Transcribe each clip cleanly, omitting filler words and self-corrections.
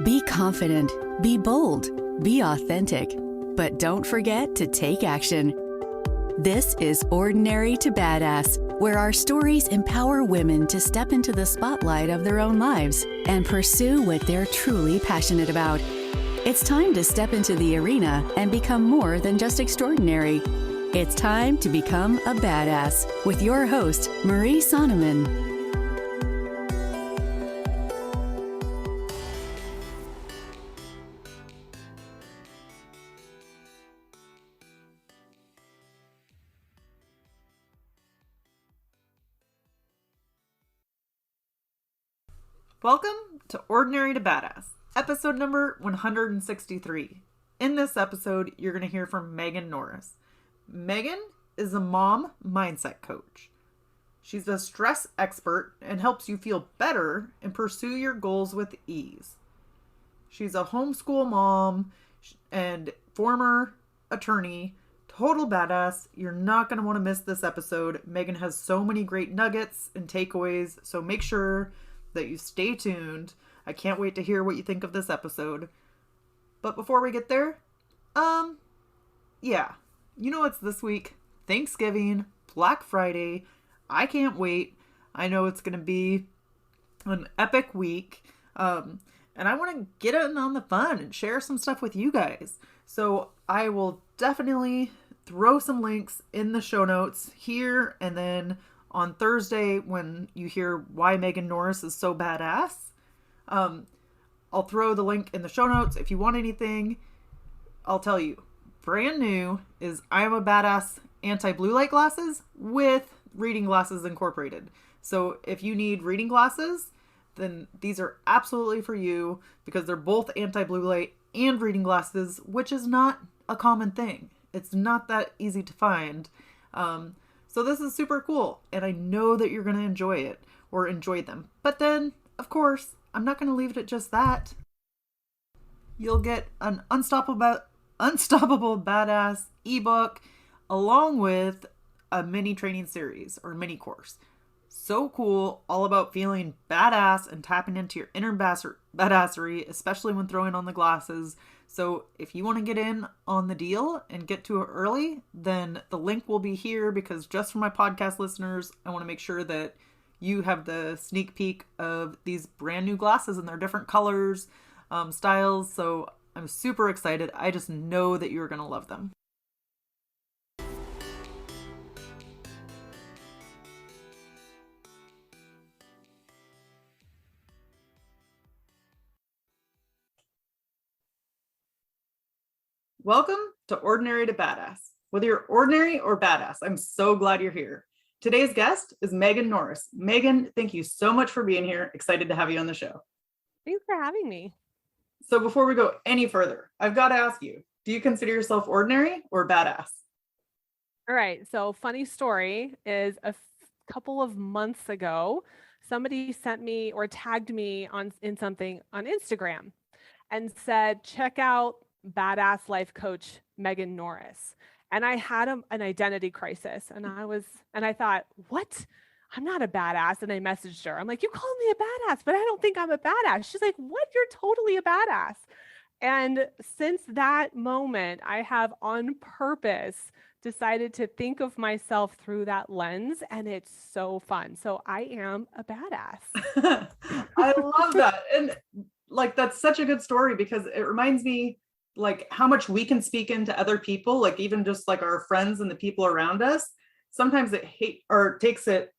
Be confident, be bold, be authentic, but don't forget to take action. This is Ordinary to Badass, where our stories empower women to step into the spotlight of their own lives and pursue what they're truly passionate about. It's time to step into the arena and become more than just extraordinary. It's time to become a badass with your host, Marie Sonneman. Welcome to Ordinary to Badass, episode number 163. In this episode, you're going to hear from Megan Norris. Megan is a mom mindset coach. She's a stress expert and helps you feel better and pursue your goals with ease. She's a homeschool mom and former attorney, total badass. You're not going to want to miss this episode. Megan has so many great nuggets and takeaways, so make sure that you stay tuned. I can't wait to hear what you think of this episode. But before we get there, yeah, you know what's this week? Thanksgiving, Black Friday. I can't wait. I know it's going to be an epic week. And I want to get in on the fun and share some stuff with you guys. So I will definitely throw some links in the show notes here, and then on Thursday, when you hear why Megan Norris is so badass, I'll throw the link in the show notes. If you want anything, I'll tell you. Brand new is I Am a Badass anti-blue light glasses with reading glasses incorporated. So if you need reading glasses, then these are absolutely for you because they're both anti-blue light and reading glasses, which is not a common thing. It's not that easy to find. So this is super cool, and I know that you're going to enjoy it, or enjoy them. But then, of course, I'm not going to leave it at just that. You'll get an Unstoppable Badass ebook, along with a mini training series, or mini course. So cool, all about feeling badass and tapping into your inner badassery, especially when throwing on the glasses. So if you want to get in on the deal and get to it early, then the link will be here, because just for my podcast listeners, I want to make sure that you have the sneak peek of these brand new glasses and their different colors, styles. So I'm super excited. I just know that you're going to love them. Welcome to Ordinary to Badass. Whether you're ordinary or badass, I'm so glad you're here. Today's guest is Megan Norris. Megan, thank you so much for being here. Excited to have you on the show. Thanks for having me. So before we go any further, I've got to ask you, do you consider yourself ordinary or badass? All right. So funny story is couple of months ago, somebody sent me or tagged me in something on Instagram and said, check out badass life coach Megan Norris. And I had an identity crisis, and I thought, what? I'm not a badass. And I messaged her. I'm like, you called me a badass, but I don't think I'm a badass. She's like, what? You're totally a badass. And since that moment, I have on purpose decided to think of myself through that lens, and it's so fun. So I am a badass. I love that. And like, that's such a good story, because it reminds me like how much we can speak into other people, like even just like our friends and the people around us. Sometimes it takes it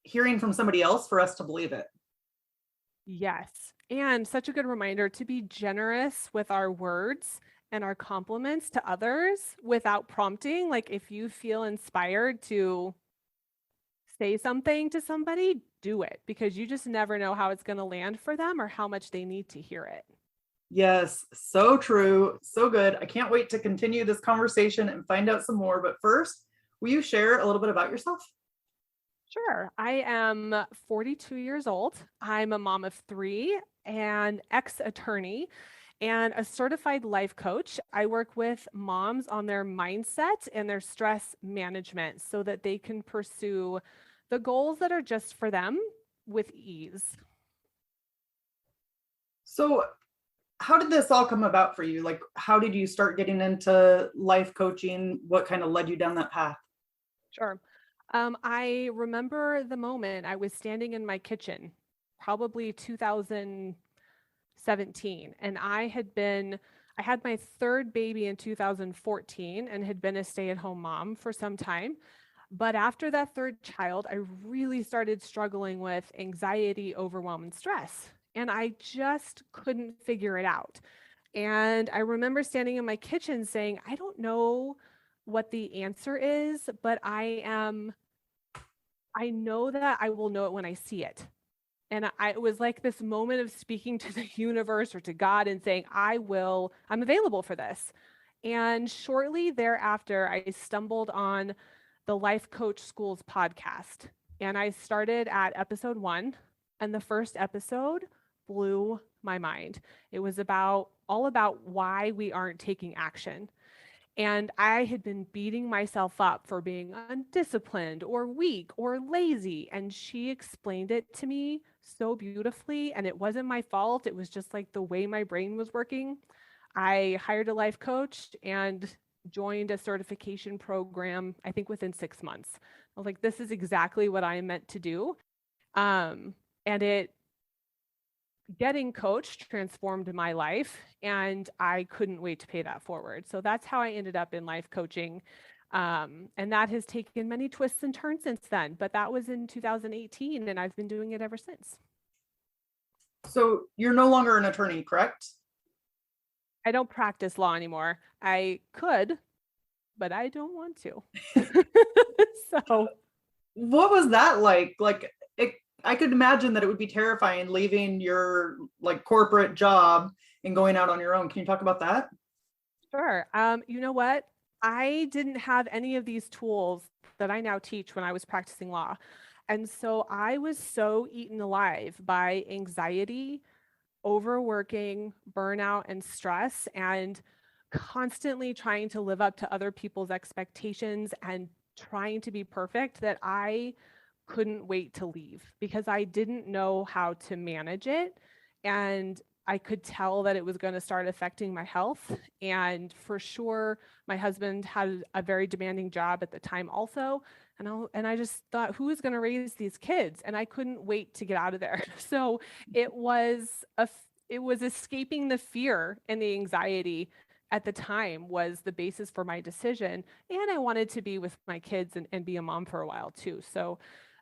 hearing from somebody else for us to believe it. Yes. And such a good reminder to be generous with our words and our compliments to others without prompting. Like if you feel inspired to say something to somebody, do it, because you just never know how it's going to land for them or how much they need to hear it. Yes, so true. So good. I can't wait to continue this conversation and find out some more. But first, will you share a little bit about yourself? Sure. I am 42 years old. I'm a mom of 3, an ex-attorney, and a certified life coach. I work with moms on their mindset and their stress management so that they can pursue the goals that are just for them with ease. So how did this all come about for you? Like, how did you start getting into life coaching? What kind of led you down that path? Sure. I remember the moment I was standing in my kitchen, probably 2017, and I had my third baby in 2014 and had been a stay-at-home mom for some time. But after that third child, I really started struggling with anxiety, overwhelm, and stress. And I just couldn't figure it out. And I remember standing in my kitchen saying, I don't know what the answer is, but I know that I will know it when I see it. And it was like this moment of speaking to the universe or to God and saying, I'm available for this. And shortly thereafter, I stumbled on the Life Coach Schools podcast. And I started at episode 1. And the first episode blew my mind. It was all about why we aren't taking action. And I had been beating myself up for being undisciplined or weak or lazy. And she explained it to me so beautifully. And it wasn't my fault. It was just like the way my brain was working. I hired a life coach and joined a certification program, I think within 6 months. I was like, this is exactly what I am meant to do. And getting coached transformed my life, and I couldn't wait to pay that forward. So that's how I ended up in life coaching. And that has taken many twists and turns since then, but that was in 2018, and I've been doing it ever since. So you're no longer an attorney, correct? I don't practice law anymore. I could, but I don't want to. So What was that like? I could imagine that it would be terrifying leaving your like corporate job and going out on your own. Can you talk about that? sure. You know what? I didn't have any of these tools that I now teach when I was practicing law. And so I was so eaten alive by anxiety, overworking, burnout, and stress, and constantly trying to live up to other people's expectations and trying to be perfect that I couldn't wait to leave because I didn't know how to manage it. And I could tell that it was going to start affecting my health. And for sure, my husband had a very demanding job at the time also. And I just thought, who is going to raise these kids? And I couldn't wait to get out of there. So it was escaping the fear and the anxiety at the time was the basis for my decision. And I wanted to be with my kids and be a mom for a while too. So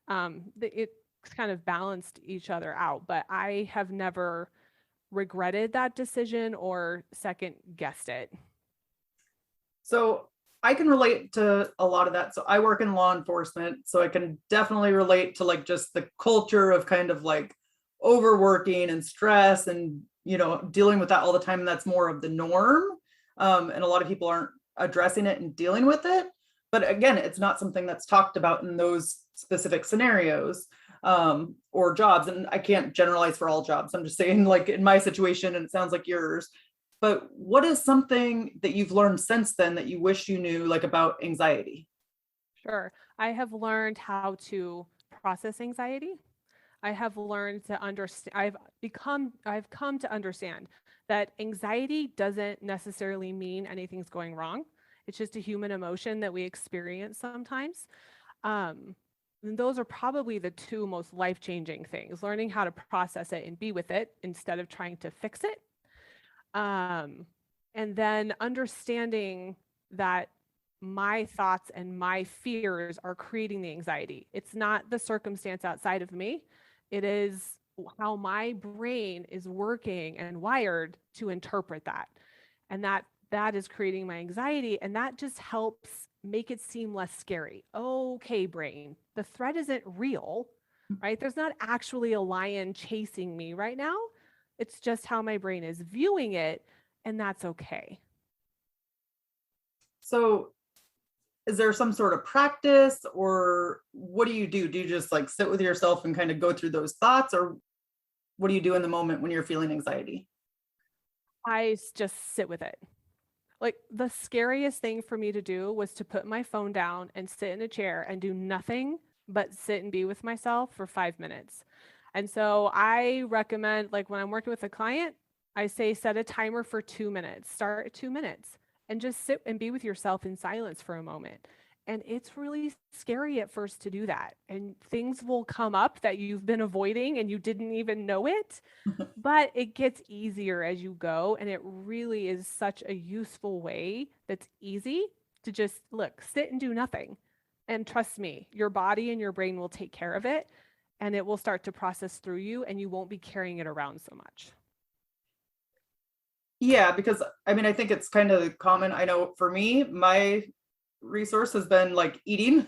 it kind of balanced each other out, but I have never regretted that decision or second guessed it. So I can relate to a lot of that. So I work in law enforcement, so I can definitely relate to like just the culture of kind of like overworking and stress and, you know, dealing with that all the time. And that's more of the norm. And a lot of people aren't addressing it and dealing with it. But again, it's not something that's talked about in those specific scenarios or jobs. And I can't generalize for all jobs. I'm just saying, like in my situation, and it sounds like yours. But what is something that you've learned since then that you wish you knew, like about anxiety? Sure. I have learned how to process anxiety. I have learned to understand, I've come to understand that anxiety doesn't necessarily mean anything's going wrong. It's just a human emotion that we experience sometimes. And those are probably the two most life-changing things, learning how to process it and be with it instead of trying to fix it. And then understanding that my thoughts and my fears are creating the anxiety. It's not the circumstance outside of me. It is how my brain is working and wired to interpret that. And that is creating my anxiety. And that just helps make it seem less scary. Okay, brain, the threat isn't real, right? There's not actually a lion chasing me right now. It's just how my brain is viewing it. And that's okay. So is there some sort of practice or what do you do? Do you just like sit with yourself and kind of go through those thoughts, or what do you do in the moment when you're feeling anxiety? I just sit with it. Like the scariest thing for me to do was to put my phone down and sit in a chair and do nothing but sit and be with myself for 5 minutes. And so I recommend, like when I'm working with a client, I say set a timer for 2 minutes, start at 2 minutes, and just sit and be with yourself in silence for a moment. And it's really scary at first to do that. And things will come up that you've been avoiding and you didn't even know it, but it gets easier as you go. And it really is such a useful way that's easy to just look, sit and do nothing. And trust me, your body and your brain will take care of it and it will start to process through you and you won't be carrying it around so much. Yeah, because I mean, I think it's kind of common. I know for me, my resource has been like eating.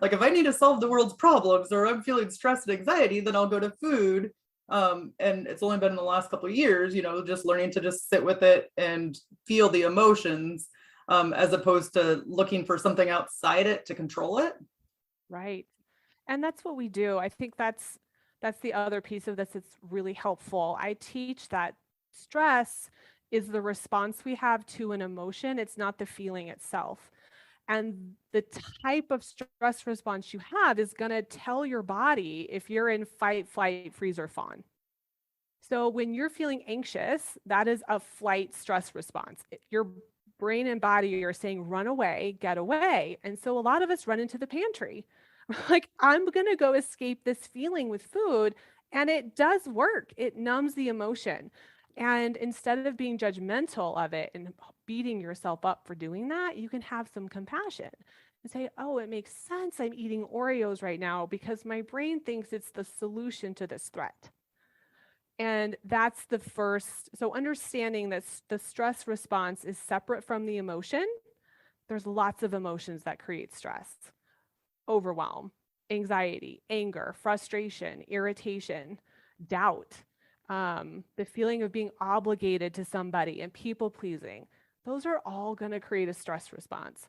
Like if I need to solve the world's problems or I'm feeling stress and anxiety, then I'll go to food. And it's only been in the last couple of years, just learning to just sit with it and feel the emotions, as opposed to looking for something outside it to control it. Right. And that's what we do. I think that's the other piece of this that's really helpful. I teach that stress is the response we have to an emotion. It's not the feeling itself. And the type of stress response you have is going to tell your body if you're in fight, flight, freeze, or fawn. So when you're feeling anxious, that is a flight stress response. Your brain and body are saying, run away, get away. And so a lot of us run into the pantry. Like, I'm going to go escape this feeling with food. And it does work, it numbs the emotion. And instead of being judgmental of it and beating yourself up for doing that, you can have some compassion and say, oh, it makes sense. I'm eating Oreos right now because my brain thinks it's the solution to this threat. And that's the first. So understanding that the stress response is separate from the emotion. There's lots of emotions that create stress: overwhelm, anxiety, anger, frustration, irritation, doubt, the feeling of being obligated to somebody and people pleasing. Those are all going to create a stress response.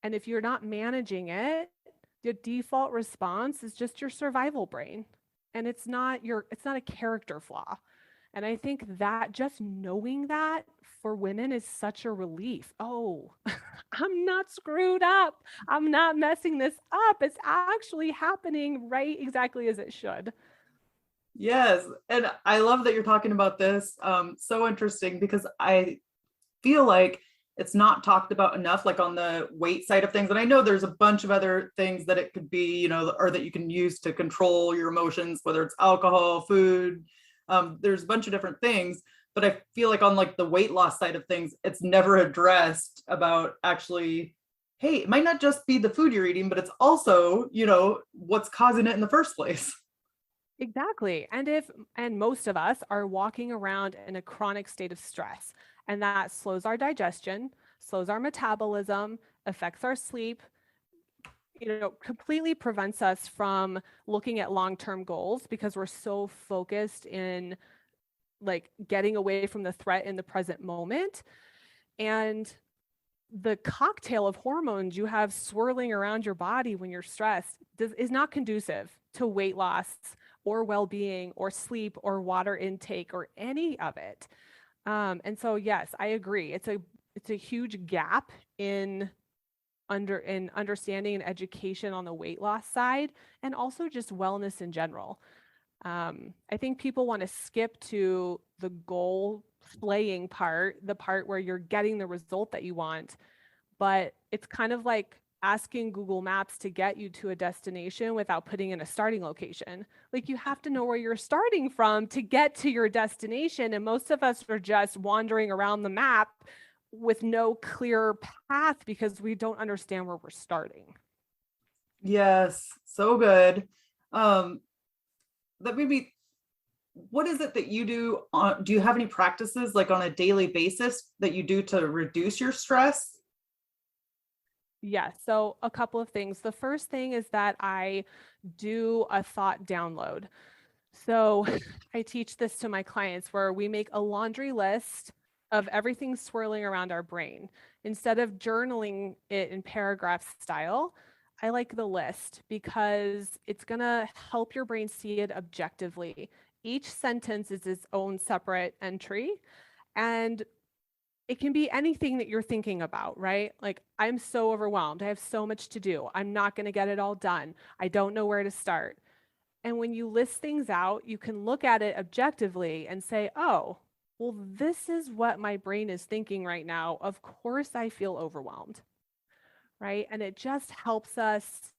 And if you're not managing it, the default response is just your survival brain. And it's not a character flaw. And I think that just knowing that for women is such a relief. Oh, I'm not screwed up. I'm not messing this up. It's actually happening right exactly as it should. Yes. And I love that you're talking about this. So interesting because I feel like it's not talked about enough, like on the weight side of things. And I know there's a bunch of other things that it could be, or that you can use to control your emotions, whether it's alcohol, food. There's a bunch of different things, but I feel like on like the weight loss side of things, it's never addressed about actually, hey, it might not just be the food you're eating, but it's also, what's causing it in the first place. Exactly. And most of us are walking around in a chronic state of stress, and that slows our digestion, slows our metabolism, affects our sleep, completely prevents us from looking at long-term goals because we're so focused in like getting away from the threat in the present moment. And the cocktail of hormones you have swirling around your body when you're stressed is not conducive to weight loss or well-being or sleep or water intake or any of it. And so, yes, I agree. It's a huge gap in understanding and education on the weight loss side, and also just wellness in general. I think people want to skip to the goal slaying part, the part where you're getting the result that you want, but it's kind of like asking Google Maps to get you to a destination without putting in a starting location. Like, you have to know where you're starting from to get to your destination. And most of us are just wandering around the map with no clear path because we don't understand where we're starting. Yes, so good. That maybe, what is it that you do do you have any practices like on a daily basis that you do to reduce your stress? Yeah, so a couple of things. The first thing is that I do a thought download. So I teach this to my clients where we make a laundry list of everything swirling around our brain. Instead of journaling it in paragraph style, I like the list because it's going to help your brain see it objectively. Each sentence is its own separate entry. And it can be anything that you're thinking about, right? Like, I'm so overwhelmed. I have so much to do. I'm not going to get it all done. I don't know where to start. And when you list things out, you can look at it objectively and say, oh, well, this is what my brain is thinking right now. Of course, I feel overwhelmed, right? And it just helps us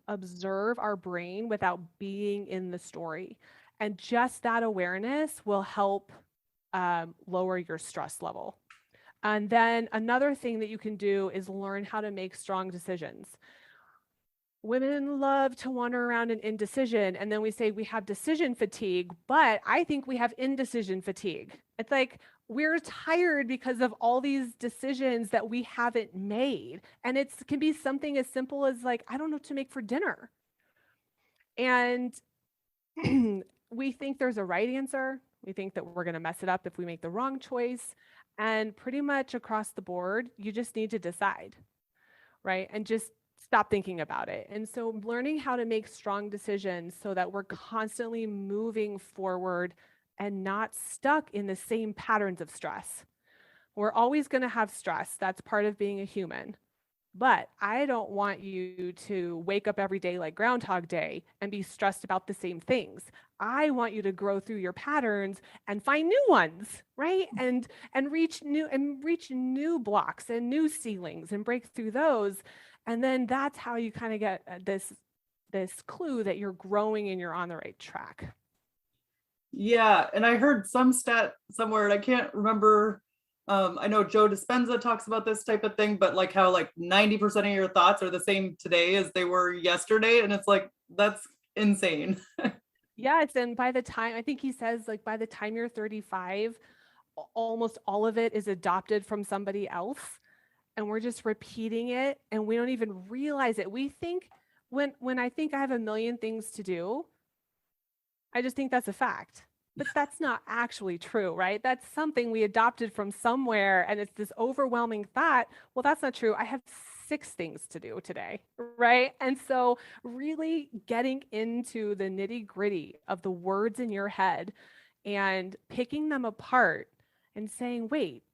observe our brain without being in the story. And just that awareness will help lower your stress level. And then another thing that you can do is learn how to make strong decisions. Women love to wander around in indecision, and then we say we have decision fatigue, but I think we have indecision fatigue. It's like we're tired because of all these decisions that we haven't made. And it can be something as simple as like, I don't know what to make for dinner. And we think there's a right answer. We think that we're going to mess it up if we make the wrong choice. And pretty much across the board, you just need to decide, right? And just stop thinking about it. And so learning how to make strong decisions so that we're constantly moving forward and not stuck in the same patterns of stress. We're always going to have stress. That's part of being a human. But I don't want you to wake up every day like Groundhog Day and be stressed about the same things. I want you to grow through your patterns and find new ones, right? And reach new blocks and new ceilings and break through those. And then that's how you kind of get this clue that you're growing and you're on the right track. Yeah, and I heard some stat somewhere, and I can't remember. I know Joe Dispenza talks about this type of thing, but like how like 90% of your thoughts are the same today as they were yesterday. And it's like, that's insane. Yes, and by the time, I think he says, like, by the time you're 35, almost all of it is adopted from somebody else, and we're just repeating it, and we don't even realize it. We think when I think I have a million things to do, I just think that's a fact. But that's not actually true, right? That's something we adopted from somewhere, and it's this overwhelming thought. Well, that's not true. I have 6 things to do today, right? And so, really getting into the nitty gritty of the words in your head and picking them apart and saying, wait,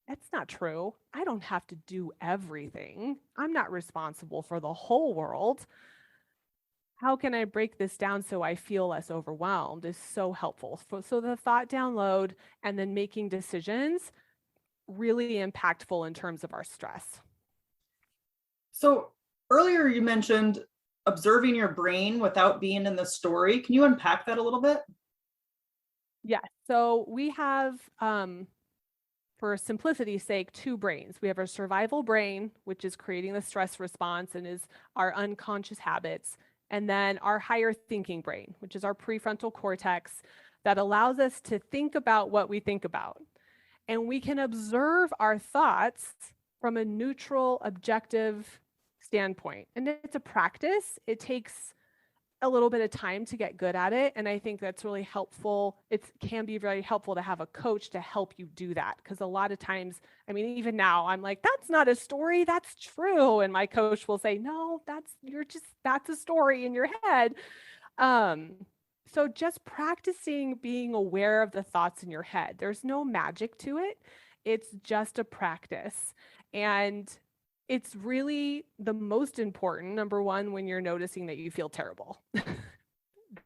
that's not true. I don't have to do everything. I'm not responsible for the whole world. How can I break this down so I feel less overwhelmed is so helpful. So the thought download and then making decisions really impactful in terms of our stress. So earlier you mentioned observing your brain without being in the story. Can you unpack that a little bit? Yes. So we have, for simplicity's sake, 2 brains. We have our survival brain, which is creating the stress response and is our unconscious habits. And then our higher thinking brain, which is our prefrontal cortex that allows us to think about what we think about. And we can observe our thoughts from a neutral, objective standpoint. And it's a practice. It takes a little bit of time to get good at it. And I think that's really helpful. It can be very helpful to have a coach to help you do that. Because a lot of times, I mean, even now I'm like, that's not a story, that's true. And my coach will say, no, that's a story in your head. So just practicing being aware of the thoughts in your head. There's no magic to it. It's just a practice. And it's really the most important, number one, when you're noticing that you feel terrible.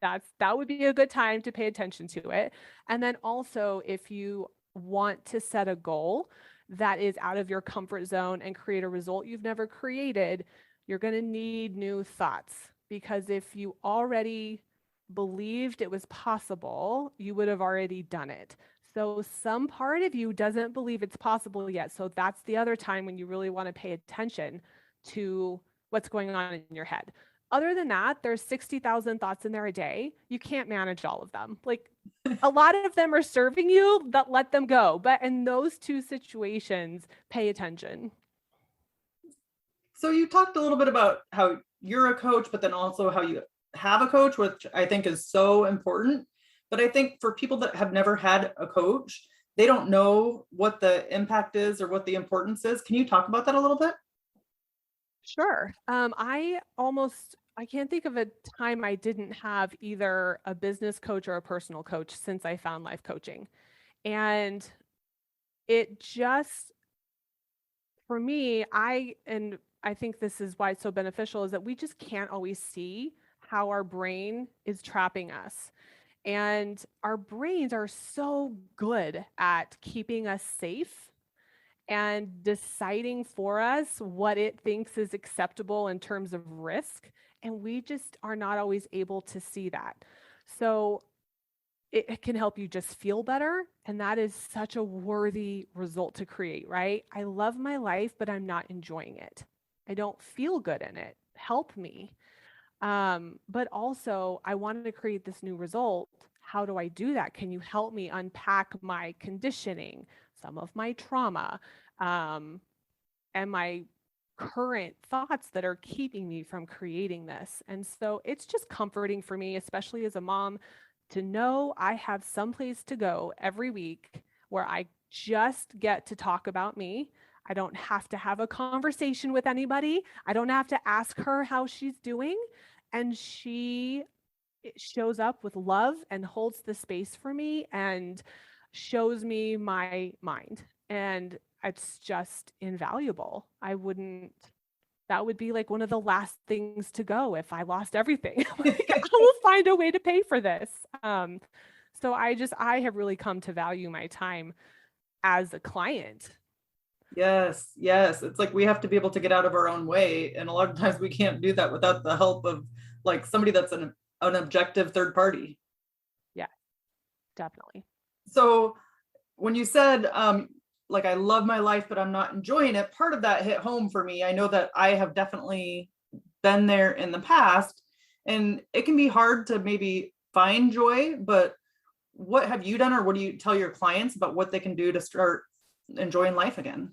That would be a good time to pay attention to it. And then also, if you want to set a goal that is out of your comfort zone and create a result you've never created, you're going to need new thoughts. Because if you already believed it was possible, you would have already done it. So some part of you doesn't believe it's possible yet. So that's the other time when you really want to pay attention to what's going on in your head. Other than that, there's 60,000 thoughts in there a day. You can't manage all of them. Like a lot of them are serving you, but let them go. But in those 2 situations, pay attention. So you talked a little bit about how you're a coach, but then also how you have a coach, which I think is so important. But I think for people that have never had a coach, they don't know what the impact is or what the importance is. Can you talk about that a little bit? Sure. I can't think of a time I didn't have either a business coach or a personal coach since I found life coaching. And it just, for me, and I think this is why it's so beneficial, is that we just can't always see how our brain is trapping us. And our brains are so good at keeping us safe and deciding for us what it thinks is acceptable in terms of risk. And we just are not always able to see that. So it can help you just feel better. And that is such a worthy result to create, right? I love my life, but I'm not enjoying it. I don't feel good in it. Help me. But also, I wanted to create this new result. How do I do that? Can you help me unpack my conditioning, some of my trauma, and my current thoughts that are keeping me from creating this? And so it's just comforting for me, especially as a mom, to know I have some place to go every week where I just get to talk about me. I don't have to have a conversation with anybody. I don't have to ask her how she's doing. And she shows up with love and holds the space for me and shows me my mind. And it's just invaluable. That would be like one of the last things to go if I lost everything. Like, I will find a way to pay for this. So I have really come to value my time as a client. Yes, yes. It's like we have to be able to get out of our own way. And a lot of times we can't do that without the help of like somebody that's an objective third party. Yeah, definitely. So when you said, like, I love my life, but I'm not enjoying it, part of that hit home for me. I know that I have definitely been there in the past, and it can be hard to maybe find joy, but what have you done, or what do you tell your clients about what they can do to start enjoying life again?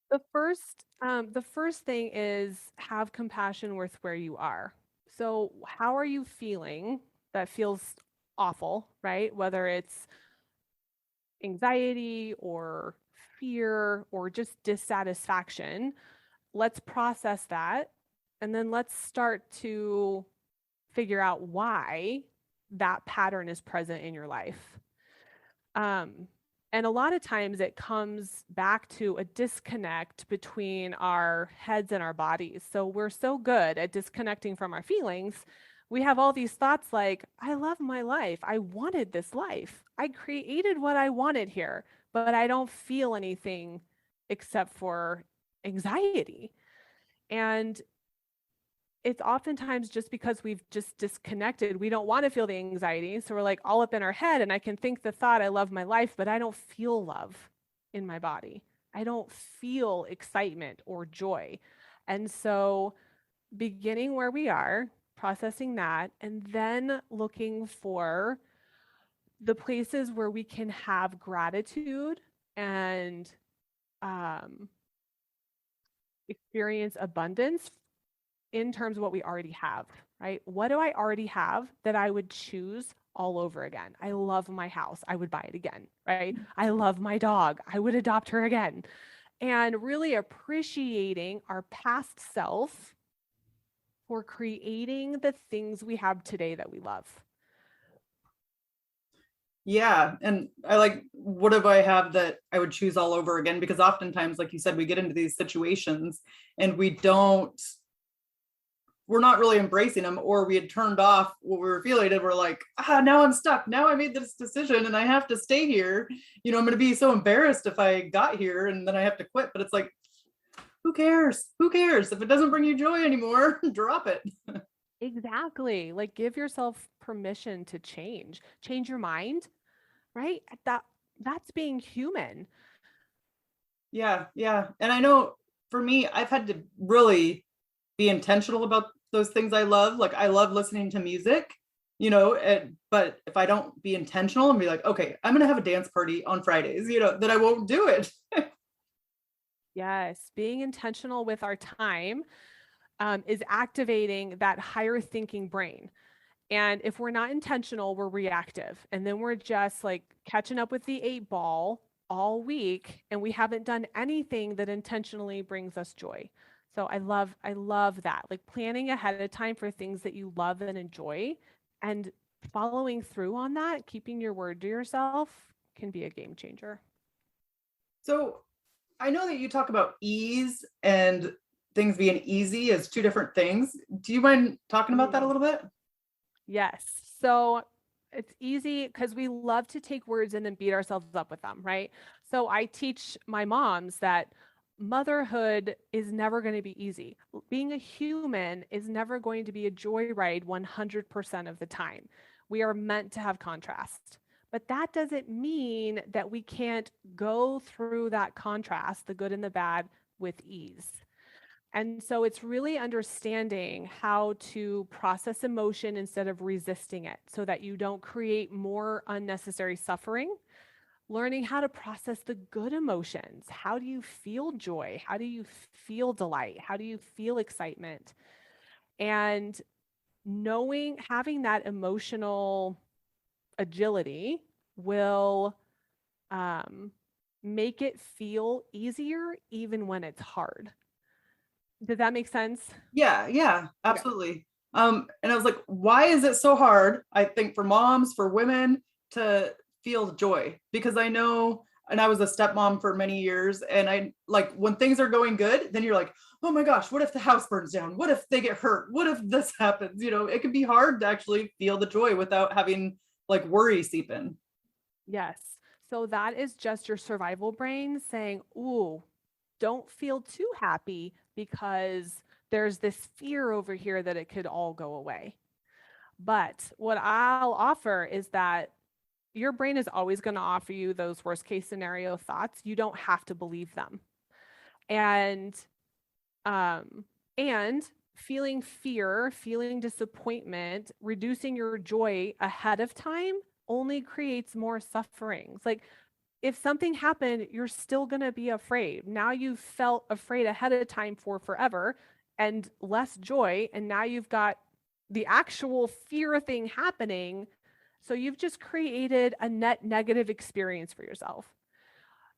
The first thing is have compassion with where you are. So how are you feeling? That feels awful, right? Whether it's anxiety or fear or just dissatisfaction. Let's process that. And then let's start to figure out why that pattern is present in your life. And a lot of times it comes back to a disconnect between our heads and our bodies. So we're so good at disconnecting from our feelings. We have all these thoughts like, I love my life. I wanted this life. I created what I wanted here, but I don't feel anything except for anxiety. And it's oftentimes just because we've just disconnected. We don't want to feel the anxiety. So we're like all up in our head, and I can think the thought, I love my life, but I don't feel love in my body. I don't feel excitement or joy. And so beginning where we are, processing that, and then looking for the places where we can have gratitude and experience abundance in terms of what we already have, right? What do I already have that I would choose all over again? I love my house. I would buy it again, right? I love my dog. I would adopt her again. And really appreciating our past self for creating the things we have today that we love. Yeah. And I like, what do I have that I would choose all over again? Because oftentimes, like you said, we get into these situations and we're not really embracing them, or we had turned off what we were feeling and we're like, now I'm stuck. Now I made this decision and I have to stay here. I'm going to be so embarrassed if I got here and then I have to quit. But it's like, who cares? Who cares? If it doesn't bring you joy anymore, drop it. Exactly. Like give yourself permission to change your mind, right? That's being human. Yeah. Yeah. And I know for me, I've had to really be intentional about those things I love. Like I love listening to music, but if I don't be intentional and be like, okay, I'm going to have a dance party on Fridays, then I won't do it. Yes. Being intentional with our time is activating that higher thinking brain. And if we're not intentional, we're reactive. And then we're just like catching up with the 8 ball all week. And we haven't done anything that intentionally brings us joy. So I love that. Like planning ahead of time for things that you love and enjoy and following through on that, keeping your word to yourself can be a game changer. So I know that you talk about ease and things being easy as two different things. Do you mind talking about that a little bit? Yes. So it's easy because we love to take words and then beat ourselves up with them, right? So I teach my moms that motherhood is never going to be easy. Being a human is never going to be a joyride 100% of the time. We are meant to have contrast. But that doesn't mean that we can't go through that contrast, the good and the bad, with ease. And so it's really understanding how to process emotion instead of resisting it so that you don't create more unnecessary suffering. Learning how to process the good emotions. How do you feel joy? How do you feel delight? How do you feel excitement? And knowing, having that emotional agility will make it feel easier even when it's hard. Does that make sense? Yeah, yeah, Okay. absolutely. And I was like, why is it so hard? I think for moms, for women to feel joy, because I know, and I was a stepmom for many years, and I like when things are going good, then you're like, oh my gosh, what if the house burns down? What if they get hurt? What if this happens? You know, it can be hard to actually feel the joy without having like worry seep in. Yes. So that is just your survival brain saying, ooh, don't feel too happy because there's this fear over here that it could all go away. But what I'll offer is that your brain is always going to offer you those worst case scenario thoughts. You don't have to believe them. And and feeling fear, feeling disappointment, reducing your joy ahead of time only creates more sufferings. Like if something happened, you're still going to be afraid. Now you've felt afraid ahead of time for forever and less joy. And now you've got the actual fear thing happening. So you've just created a net negative experience for yourself.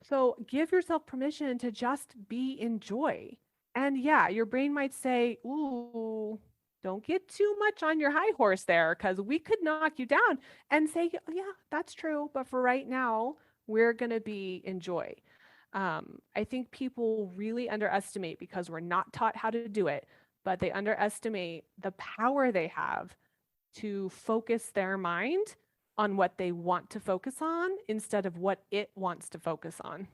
So give yourself permission to just be in joy. And yeah, your brain might say, ooh, don't get too much on your high horse there because we could knock you down, and say, yeah, that's true. But for right now, we're going to be in joy. I think people really underestimate because we're not taught how to do it, but they underestimate the power they have to focus their mind on what they want to focus on instead of what it wants to focus on.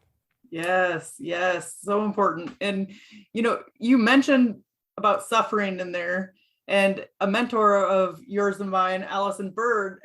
Yes, yes, so important. And you know, you mentioned about suffering in there, and a mentor of yours and mine, Allison Bird,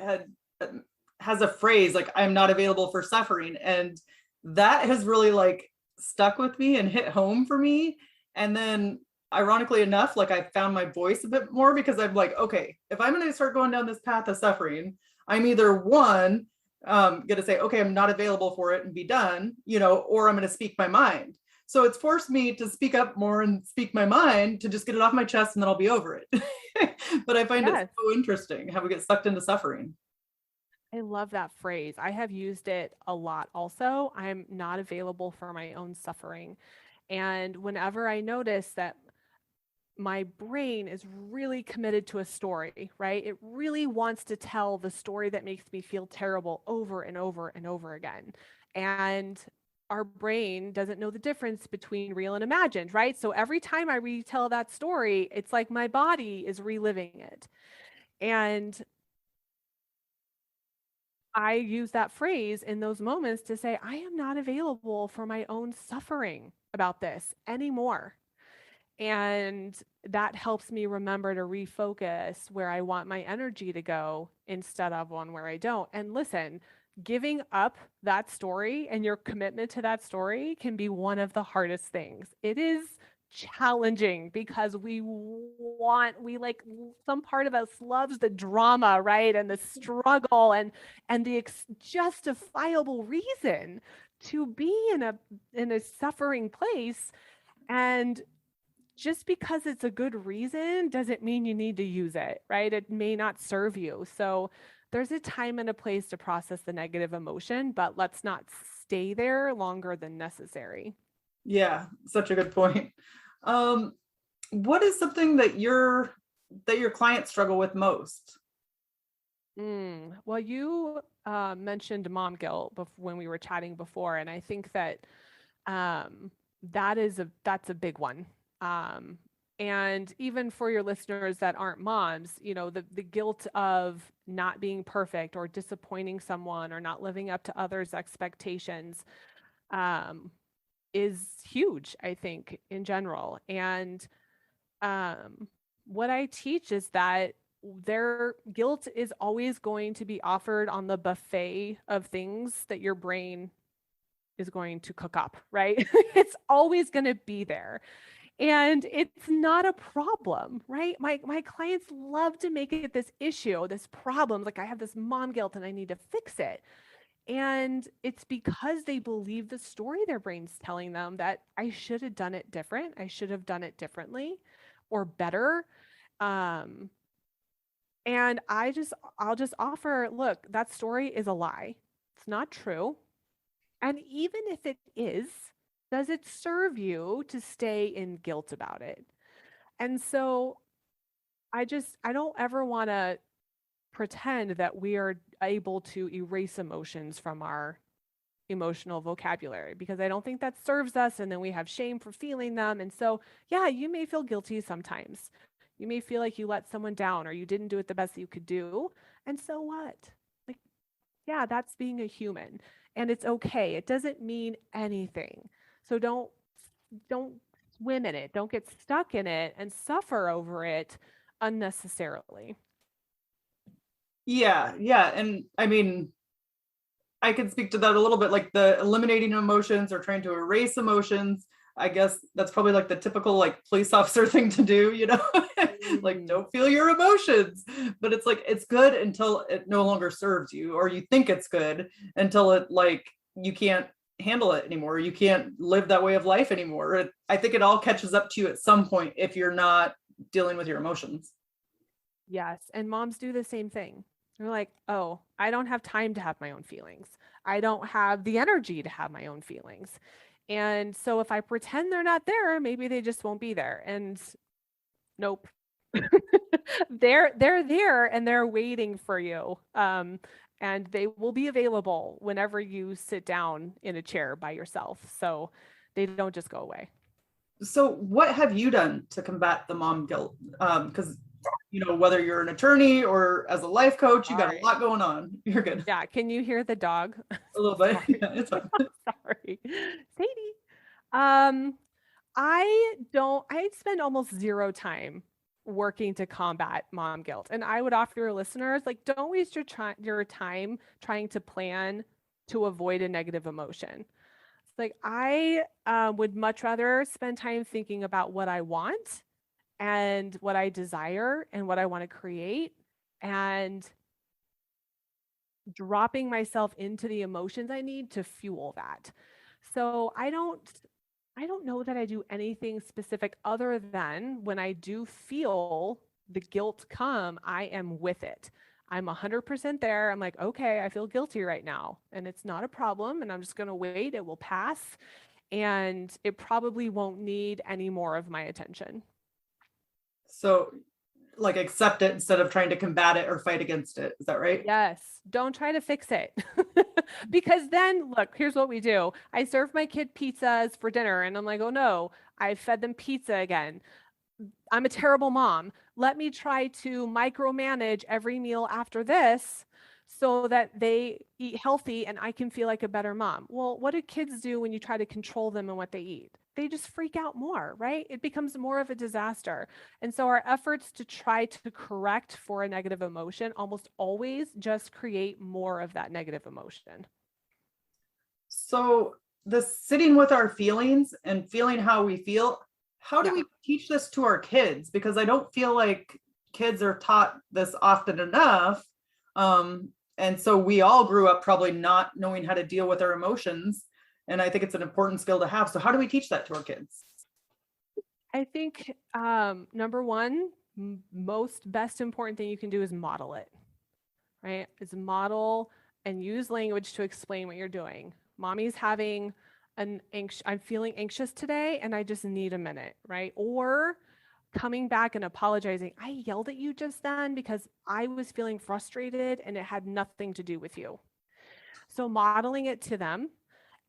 has a phrase like "I'm not available for suffering," and that has really like stuck with me and hit home for me. And then, ironically enough, like I found my voice a bit more because I'm like, okay, if I'm going to start going down this path of suffering, I'm either one going to say, okay, I'm not available for it and be done, you know, or I'm going to speak my mind. So it's forced me to speak up more and speak my mind to just get it off my chest and then I'll be over it. But I find it Yes, so interesting how we get sucked into suffering. I love that phrase. I have used it a lot also. I'm not available for my own suffering. And whenever I notice that my brain is really committed to a story, right? It really wants to tell the story that makes me feel terrible over and over and over again. And our brain doesn't know the difference between real and imagined, right? So every time I retell that story, it's like my body is reliving it. And I use that phrase in those moments to say, I am not available for my own suffering about this anymore. And that helps me remember to refocus where I want my energy to go instead of one where I don't. And listen, giving up that story and your commitment to that story can be one of the hardest things. It is challenging because we like, some part of us loves the drama, right? And the struggle and the justifiable reason to be in a suffering place. And just because it's a good reason doesn't mean you need to use it, right? It may not serve you. So there's a time and a place to process the negative emotion, but let's not stay there longer than necessary. Yeah, such a good point. Um, what is something that your clients struggle with most? Well, you mentioned mom guilt when we were chatting before, and I think that um, that's a big one. Um, And even for your listeners that aren't moms, the guilt of not being perfect or disappointing someone or not living up to others' expectations um, is huge, I think, in general. And what I teach is that their guilt is always going to be offered on the buffet of things that your brain is going to cook up, right? It's always going to be there. And it's not a problem, right? My clients love to make it this issue, this problem. Like I have this mom guilt and I need to fix it. And it's because they believe the story their brain's telling them that I should have done it different. I should have done it differently or better. Um, and I'll just offer, look, that story is a lie. It's not true. And even if it is, does it serve you to stay in guilt about it? And so I don't ever want to pretend that we are able to erase emotions from our emotional vocabulary because I don't think that serves us. And then we have shame for feeling them. And so, yeah, you may feel guilty sometimes. You may feel like you let someone down or you didn't do it the best that you could do. And so what? Like, yeah, that's being a human and it's okay. It doesn't mean anything. So don't swim in it. Don't get stuck in it and suffer over it unnecessarily. Yeah, yeah. And I mean, I can speak to that a little bit, like the eliminating emotions or trying to erase emotions. I guess that's probably like the typical like police officer thing to do, like don't feel your emotions. But it's like it's good until it no longer serves you, or you think it's good until it like you can't handle it anymore. You can't live that way of life anymore. I think it all catches up to you at some point if you're not dealing with your emotions. Yes. And moms do the same thing. They're like, oh, I don't have time to have my own feelings. I don't have the energy to have my own feelings. And so if I pretend they're not there, maybe they just won't be there. And nope. they're there and they're waiting for you. And they will be available whenever you sit down in a chair by yourself. So they don't just go away. So what have you done to combat the mom guilt? Because whether you're an attorney or as a life coach, you got a lot going on. You're good. Yeah. Can you hear the dog? A little bit. Yeah, it's fine. Sorry. Sadie. I spend almost zero time working to combat mom guilt. And I would offer your listeners, like, don't waste your time trying to plan to avoid a negative emotion. Like I would much rather spend time thinking about what I want and what I desire and what I want to create and dropping myself into the emotions I need to fuel that. So I don't know that I do anything specific other than when I do feel the guilt come, I am with it. I'm 100% there. I'm like, okay, I feel guilty right now and it's not a problem. And I'm just going to wait. It will pass. And it probably won't need any more of my attention. So like accept it instead of trying to combat it or fight against it. Is that right? Yes. Don't try to fix it. Because then look, here's what we do. I serve my kid pizzas for dinner and I'm like, oh no, I fed them pizza again. I'm a terrible mom. Let me try to micromanage every meal after this so that they eat healthy and I can feel like a better mom. Well, what do kids do when you try to control them and what they eat? They just freak out more, right? It becomes more of a disaster. And so our efforts to try to correct for a negative emotion almost always just create more of that negative emotion. So the sitting with our feelings and feeling how we feel, how do we teach this to our kids? Because I don't feel like kids are taught this often enough. And so we all grew up probably not knowing how to deal with our emotions. And I think it's an important skill to have. So how do we teach that to our kids? I think number one, most best important thing you can do is model it, right? Is model and use language to explain what you're doing. Mommy's having I'm feeling anxious today and I just need a minute, right? Or coming back and apologizing. I yelled at you just then because I was feeling frustrated and it had nothing to do with you. So modeling it to them.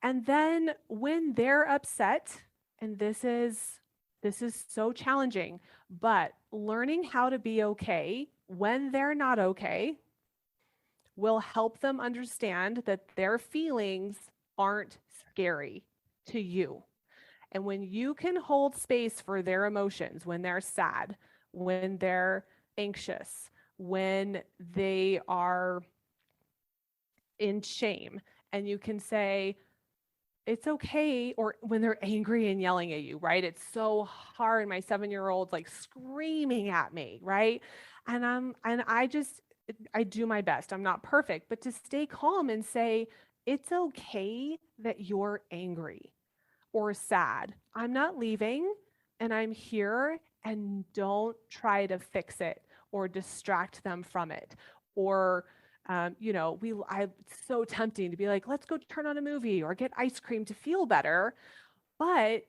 And then when they're upset, and this is This is so challenging, but learning how to be okay when they're not okay will help them understand that their feelings aren't scary to you. And when you can hold space for their emotions, when they're sad, when they're anxious, when they are in shame, and you can say, it's okay, or when they're angry and yelling at you, right? It's so hard. My 7-year-old's like screaming at me, right? And I do my best. I'm not perfect, but to stay calm and say, it's okay that you're angry or sad. I'm not leaving, and I'm here, and don't try to fix it or distract them from it. Or it's so tempting to be like, let's go turn on a movie or get ice cream to feel better. But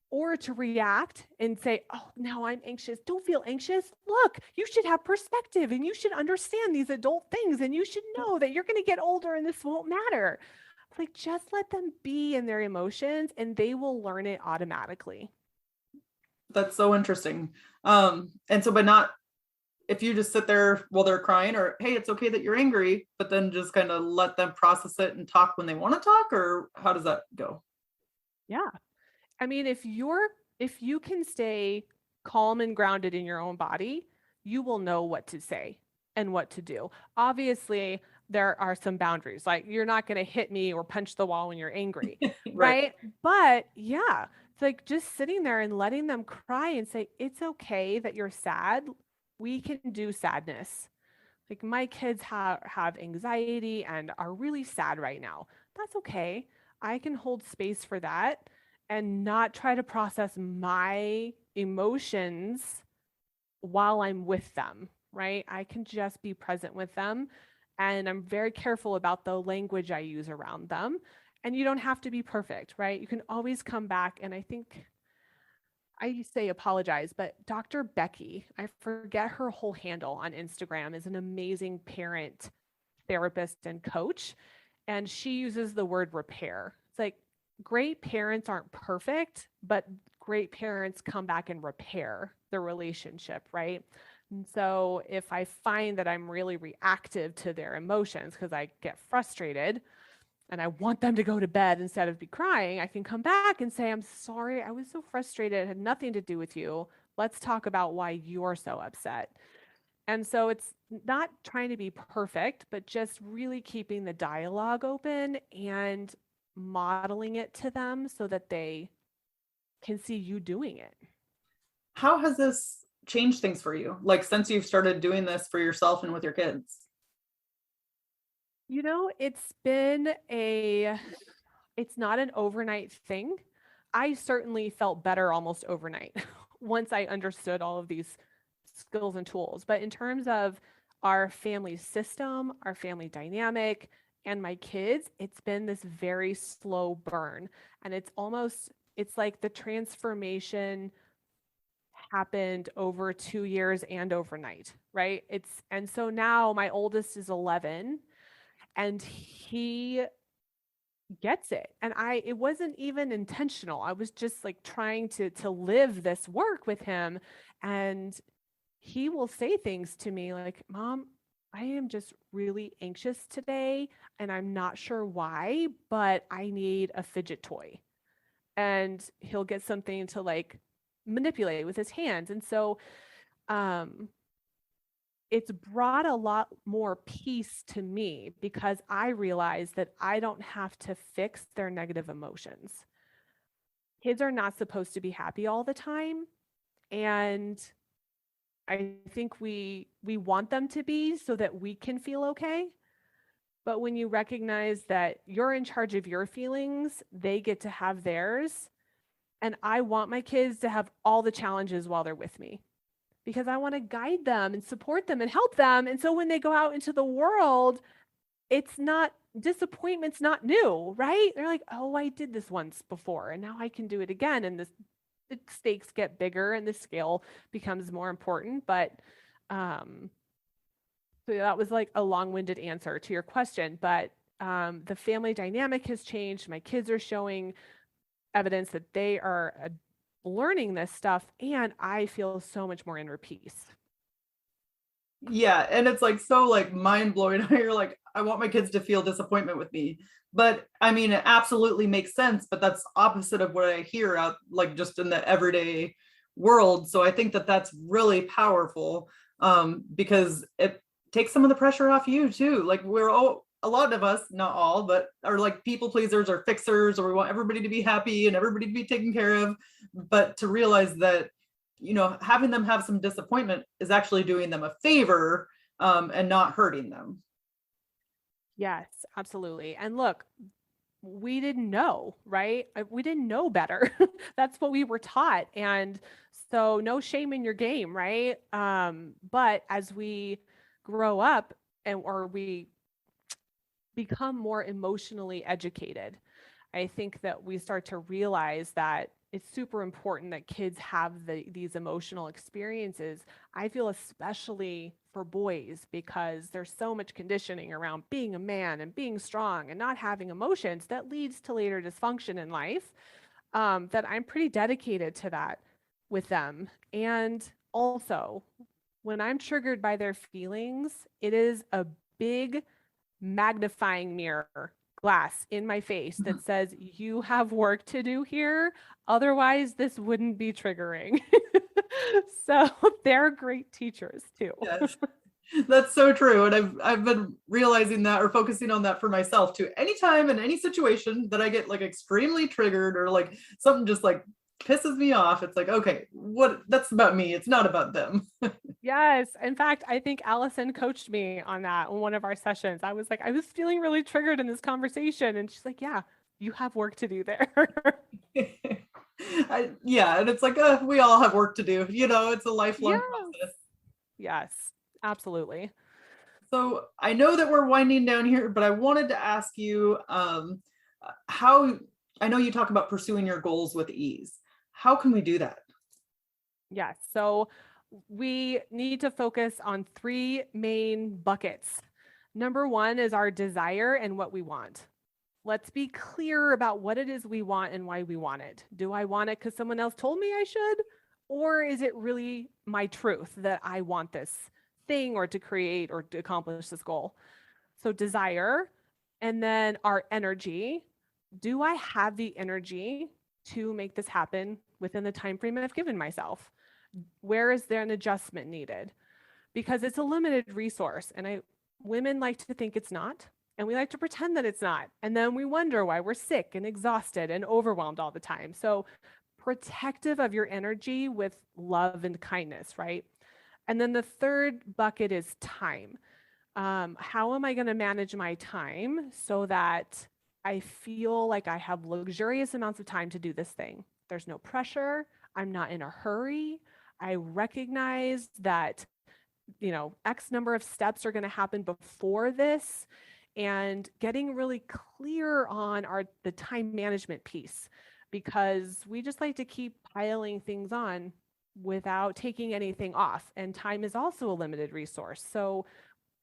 or to react and say, oh, now I'm anxious. Don't feel anxious. Look, you should have perspective, and you should understand these adult things, and you should know that you're going to get older and this won't matter. Like, just let them be in their emotions, and they will learn it automatically. That's so interesting. And so, but not if you just sit there while they're crying, or hey, it's okay that you're angry, but then just kind of let them process it and talk when they want to talk, or how does that go? Yeah. I mean, if you can stay calm and grounded in your own body, you will know what to say and what to do. Obviously, there are some boundaries. Like, you're not going to hit me or punch the wall when you're angry, Right. right? But yeah, it's like just sitting there and letting them cry and say, it's okay that you're sad. We can do sadness. Like, my kids have anxiety and are really sad right now. That's okay. I can hold space for that and not try to process my emotions while I'm with them, right? I can just be present with them, and I'm very careful about the language I use around them. And you don't have to be perfect, right? You can always come back, and I think I say apologize, but Dr. Becky, I forget her whole handle on Instagram, is an amazing parent therapist and coach. And she uses the word repair. It's like, great parents aren't perfect, but great parents come back and repair the relationship, right? And so if I find that I'm really reactive to their emotions because I get frustrated, and I want them to go to bed instead of be crying, I can come back and say, I'm sorry, I was so frustrated. It had nothing to do with you. Let's talk about why you're so upset. And so it's not trying to be perfect, but just really keeping the dialogue open and modeling it to them so that they can see you doing it. How has this changed things for you? Like, since you've started doing this for yourself and with your kids? You know, it's not an overnight thing. I certainly felt better almost overnight once I understood all of these skills and tools. But in terms of our family system, our family dynamic, and my kids, it's been this very slow burn. And it's like the transformation happened over 2 years and overnight, right? And so now my oldest is 11, and he gets it. And it wasn't even intentional. I was just like trying to live this work with him. And he will say things to me like, Mom, I am just really anxious today, and I'm not sure why, but I need a fidget toy. And he'll get something to like manipulate with his hands. And so um it's brought a lot more peace to me because I realize that I don't have to fix their negative emotions. Kids are not supposed to be happy all the time. And I think we want them to be so that we can feel okay. But when you recognize that you're in charge of your feelings, they get to have theirs. And I want my kids to have all the challenges while they're with me, because I want to guide them and support them and help them. And so when they go out into the world, disappointment's not new, right? They're like, oh, I did this once before, and now I can do it again. And the stakes get bigger and the scale becomes more important. But so that was like a long-winded answer to your question. But the family dynamic has changed. My kids are showing evidence that they are learning this stuff, and I feel so much more inner peace. Yeah, and it's like so like mind blowing how you're like, I want my kids to feel disappointment with me. But I mean, it absolutely makes sense, but that's opposite of what I hear out like just in the everyday world. So I think that that's really powerful, because it takes some of the pressure off you too. Like we're all, a lot of us, not all, but are like people pleasers or fixers, or we want everybody to be happy and everybody to be taken care of. But to realize that, having them have some disappointment is actually doing them a favor, and not hurting them. Yes, absolutely. And look, we didn't know, right? We didn't know better. That's what we were taught. And so no shame in your game, right? But as we grow up or we become more emotionally educated, I think that we start to realize that it's super important that kids have these emotional experiences. I feel especially for boys because there's so much conditioning around being a man and being strong and not having emotions that leads to later dysfunction in life. That I'm pretty dedicated to that with them. And also, when I'm triggered by their feelings, it is a big magnifying mirror glass in my face that says, you have work to do here. Otherwise, this wouldn't be triggering. So they're great teachers too. Yes, that's so true. And I've been realizing that or focusing on that for myself too. Anytime in any situation that I get like extremely triggered or like something just like pisses me off, it's like, okay, what that's about me. It's not about them. Yes. In fact, I think Allison coached me on that in one of our sessions. I was like, I was feeling really triggered in this conversation. And she's like, yeah, you have work to do there. Yeah, and it's like, we all have work to do. It's a lifelong Yes. process. Yes, absolutely. So I know that we're winding down here, but I wanted to ask you, how, I know you talk about pursuing your goals with ease. How can we do that? Yes. So we need to focus on three main buckets. Number one is our desire and what we want. Let's be clear about what it is we want and why we want it. Do I want it because someone else told me I should? Or is it really my truth that I want this thing or to create or to accomplish this goal? So, desire, and then our energy. Do I have the energy to make this happen within the time frame I've given myself? Where is there an adjustment needed? Because it's a limited resource, and women like to think it's not, and we like to pretend that it's not, and then we wonder why we're sick and exhausted and overwhelmed all the time. So protective of your energy with love and kindness, right? And then the third bucket is time. How am I going to manage my time so that I feel like I have luxurious amounts of time to do this thing? There's no pressure. I'm not in a hurry. I recognize that, X number of steps are going to happen before this, and getting really clear on the time management piece, because we just like to keep piling things on without taking anything off. And time is also a limited resource. So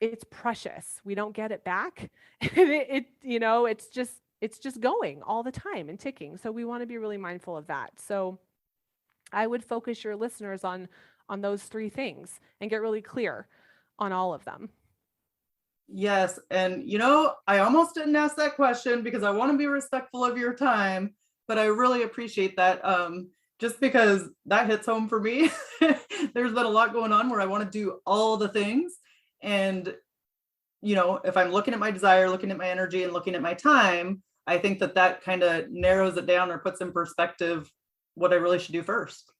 it's precious. We don't get it back. It's just going all the time and ticking. So we want to be really mindful of that. So I would focus your listeners on those three things and get really clear on all of them. Yes. And, I almost didn't ask that question because I want to be respectful of your time, but I really appreciate that. Just because that hits home for me. There's been a lot going on where I want to do all the things. And, if I'm looking at my desire, looking at my energy, and looking at my time, I think that kind of narrows it down or puts in perspective what I really should do first.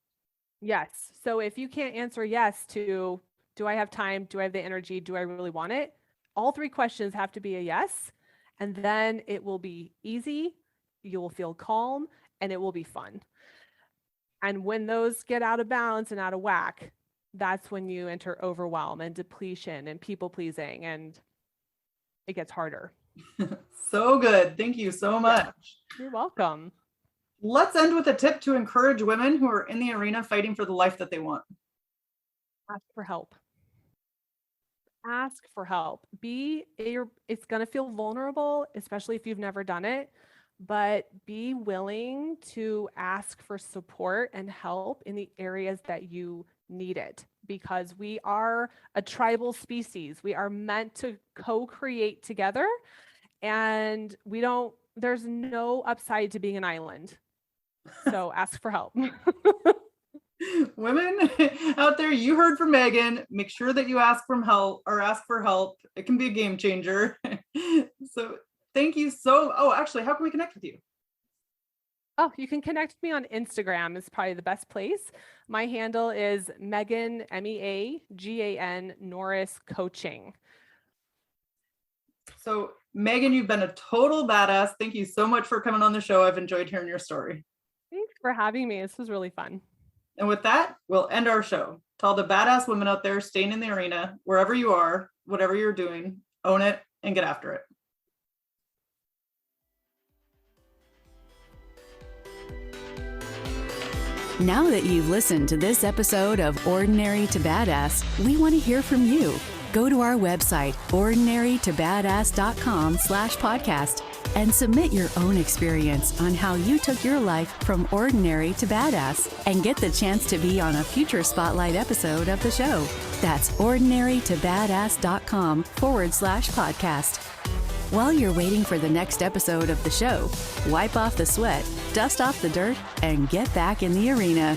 Yes. So if you can't answer yes to, do I have time? Do I have the energy? Do I really want it? All three questions have to be a yes. And then it will be easy. You will feel calm and it will be fun. And when those get out of balance and out of whack, that's when you enter overwhelm and depletion and people pleasing, and it gets harder. So good. Thank you so much. Yeah. You're welcome. Let's end with a tip to encourage women who are in the arena fighting for the life that they want. Ask for help. Ask for help. It's going to feel vulnerable, especially if you've never done it, but be willing to ask for support and help in the areas that you need it, because we are a tribal species. We are meant to co-create together, and there's no upside to being an island. So ask for help. Women out there, you heard from Megan. Make sure that you ask for help. It can be a game changer. So thank you actually, how can we connect with you? Oh, you can connect with me on Instagram is probably the best place. My handle is Megan, MEAGAN Norris Coaching. So Megan, you've been a total badass. Thank you so much for coming on the show. I've enjoyed hearing your story. Thanks for having me. This was really fun. And with that, we'll end our show. To all the badass women out there staying in the arena, wherever you are, whatever you're doing, own it and get after it. Now that you've listened to this episode of Ordinary to Badass, we want to hear from you. Go to our website, ordinarytobadass.com/podcast, and submit your own experience on how you took your life from ordinary to badass, and get the chance to be on a future Spotlight episode of the show. That's ordinarytobadass.com/podcast. While you're waiting for the next episode of the show, wipe off the sweat, dust off the dirt, and get back in the arena.